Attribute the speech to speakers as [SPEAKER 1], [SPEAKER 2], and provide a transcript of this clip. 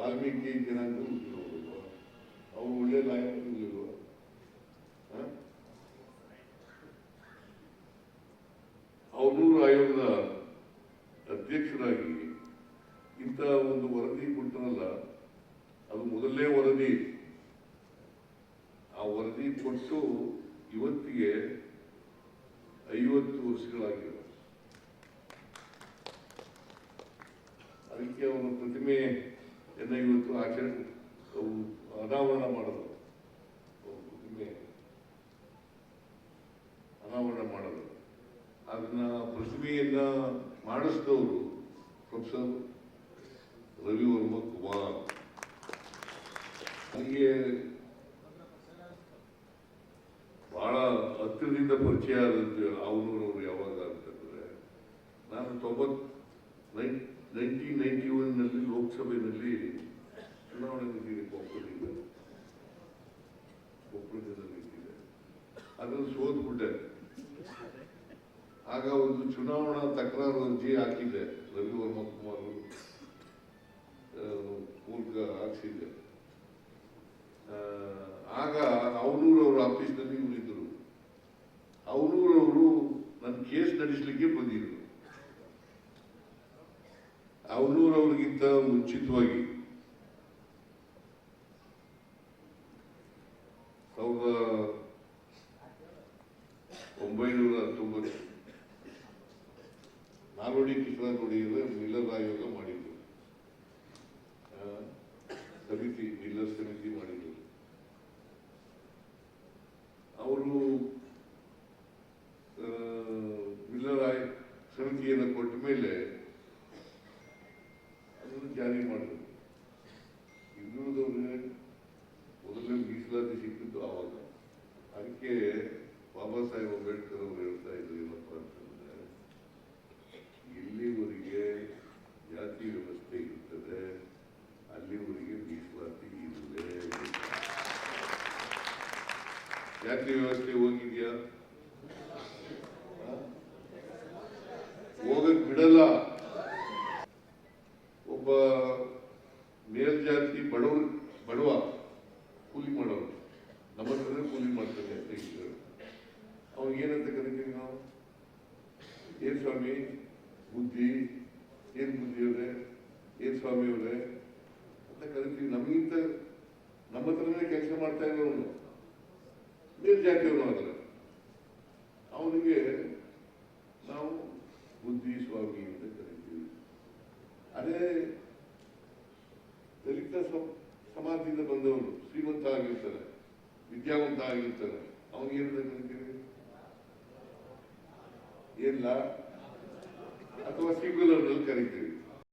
[SPEAKER 1] ವಾಲ್ಮೀಕಿ ಜನಾಂಗ ಹುಟ್ಟಿರೋಲ್ವಾ? ಅವ್ರು ಒಳ್ಳೆ ಲಾಯಕ್ ಇರಲಿಲ್ವಾ? ಅವನೂರು ಆಯೋಗದ ಅಧ್ಯಕ್ಷರಾಗಿ ಇಂಥ ಒಂದು ವರದಿ ಕೊಟ್ಟರಲ್ಲ, ಅದು ಮೊದಲನೇ ವರದಿ. ಆ ವರದಿ ಕೊಟ್ಟು ಇವತ್ತಿಗೆ 50 ವರ್ಷಗಳಾಗಿವೆ. ಅದಕ್ಕೆ ಅವರ ಪ್ರತಿಮೆಯನ್ನು ಇವತ್ತು ಆಚರಣೆ ಅನಾವರಣ ಮಾಡೋದು, ಪ್ರತಿಮೆ ಅನಾವರಣ ಮಾಡೋದು. ಅದನ್ನ ಪ್ರತಿಮೆಯನ್ನ ಮಾಡಿಸಿದವರು ಪ್ರೊಫೆಸರ್ ರವಿವರ್ಮ ಕುಮಾರ್. ನನಗೆ ಬಹಳ ಹತ್ತಿರದಿಂದ ಪರಿಚಯ ಆದಂತೆ ಅವನೂರವರು ಯಾವಾಗ ಅಂತಂದ್ರೆ, ನಾನು 1991 ಲೋಕಸಭೆಯಲ್ಲಿ ಚುನಾವಣೆ ನಿಂತಿದೆ, ಕೊಪ್ಪಳದಲ್ಲಿ ನಿಂತಿದೆ. ಅದನ್ನು ಸೋತ್ಬಿಟ್ಟೆ. ಆಗ ಒಂದು ಚುನಾವಣಾ ತಕರಾರು ಅರ್ಜಿ ಹಾಕಿದ್ದೆ, ರವಿವರ್ಮ ಕುಮಾರ್ ಮೂಲಕ ಹಾಕಿಸಿದ್ದೆ. ಆಗ ಅವನೂರವ್ರ ಆಫೀಸ್ನಲ್ಲಿ ಇವರಿದ್ದರು. ಅವನೂರವರು ನನ್ನ ಕೇಸ್ ನಡೆಸಲಿಕ್ಕೆ ಬಂದಿದ್ರು. ಅವನೂರವ್ರಿಗಿಂತ ಮುಂಚಿತವಾಗಿ 1990 ನಾಲ್ವಡಿ ಕೃಷ್ಣರಾಜ ಒಡೆಯರ್ ಮಿಲ್ಲರ್ ಆಯೋಗ ಮಾಡಿದ್ರು, ಸಮಿತಿ, ಮಿಲ್ಲರ್ ಸಮಿತಿ ಮಾಡಿದ್ರು. ಅವರು ಮಿಲ್ಲರ್ ಸಮಿತಿಯನ್ನು ಕೊಟ್ಟ ಮೇಲೆ ಅದನ್ನು ಜಾರಿ ಮಾಡಿದ್ರು. ಹಿಂದುಳಿದವ್ರಿಗೆ ಮೊದಲನೇ ಮೀಸಲಾತಿ ಸಿಕ್ಕಿದ್ದು ಆವಾಗ. ಅದಕ್ಕೆ ಬಾಬಾ ಸಾಹೇಬ್ ಅಂಬೇಡ್ಕರ್ ಅವರು ಹೇಳ್ತಾ ಇದ್ರು ಏನಪ್ಪ ಅಂತಂದ್ರೆ, ಎಲ್ಲಿವರೆಗೆ ಜಾತಿ ವ್ಯವಸ್ಥೆ ಇರ್ತದೆ ಅಲ್ಲಿವರೆಗೆ ಮೀಸಲಾತಿ ಇರುವುದೇ. ಜಾತಿ ವ್ಯವಸ್ಥೆ ಹೋಗಿದ್ಯಾ? ಹೋಗಕ್ ಬಿಡಲ್ಲ. ಒಬ್ಬ ಮೇಲ್ಜಾತಿ ಬಡವ ಕೂಲಿ ಮಾಡೋರು, ನಮ್ಮ ಹತ್ರ ಕೂಲಿ ಮಾಡ್ತಾರೆ ಅಂತ ಹೇಳಿದ್ರು. ಅವ್ನಿಗೆ ಏನಂತ ಕರಿತೀವಿ ನಾವು? ಏನ್ ಸ್ವಾಮಿ ಬುದ್ಧಿ, ಏನ್ ಬುದ್ಧಿಯವರೇ, ಏನ್ ಸ್ವಾಮಿಯವರೇ ಅಂತ ಕರಿತೀವಿ. ನಮಗಿಂತ ನಮ್ಮ ಹತ್ರನೇ ಕೆಲಸ ಮಾಡ್ತಾ ಇರೋನು ಮೇಲ್ಜಾತಿಯವನು ಆದ್ರೆ ಅವನಿಗೆ ನಾವು ಬುದ್ಧಿ ಸ್ವಾಮಿ ಅಂತ ಕರಿತೀವಿ. ಅದೇ ದಲಿತ ಸಮಾಜದಿಂದ ಬಂದವನು ಶ್ರೀಮಂತ ಆಗಿರ್ತಾರೆ, ವಿದ್ಯಾವಂತ ಆಗಿರ್ತಾರೆ, ಅವನಿಗೇನಂತ ಕರಿತೀವಿ? ಏನಿಲ್ಲ, ಅಥವಾ ಸಿಂಗುಲರ್ ನಲ್ಲಿ ಕರಿತೀವಿ.